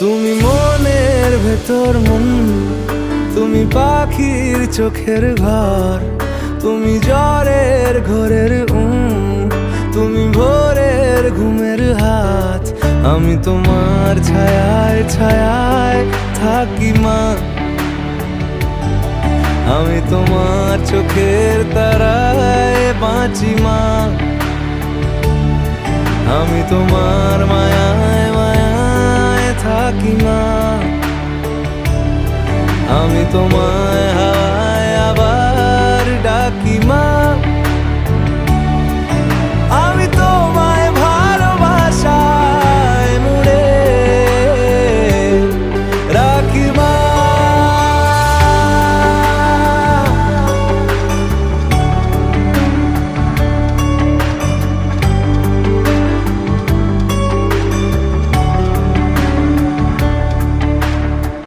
তুমি মনের ভেতর মন, তুমি পাখির চোখের ঘর, তুমি জ্বরের ঘোরের তুমি ভোরের ঘুমের হাত। আমি তোমার ছায়ায় ছায়ায় থাকি মা, আমি তোমার চোখের তারায় বাঁচি মা, আমি তোমার মায়ায় মায়ায় থাকি মা, আমি তোমায়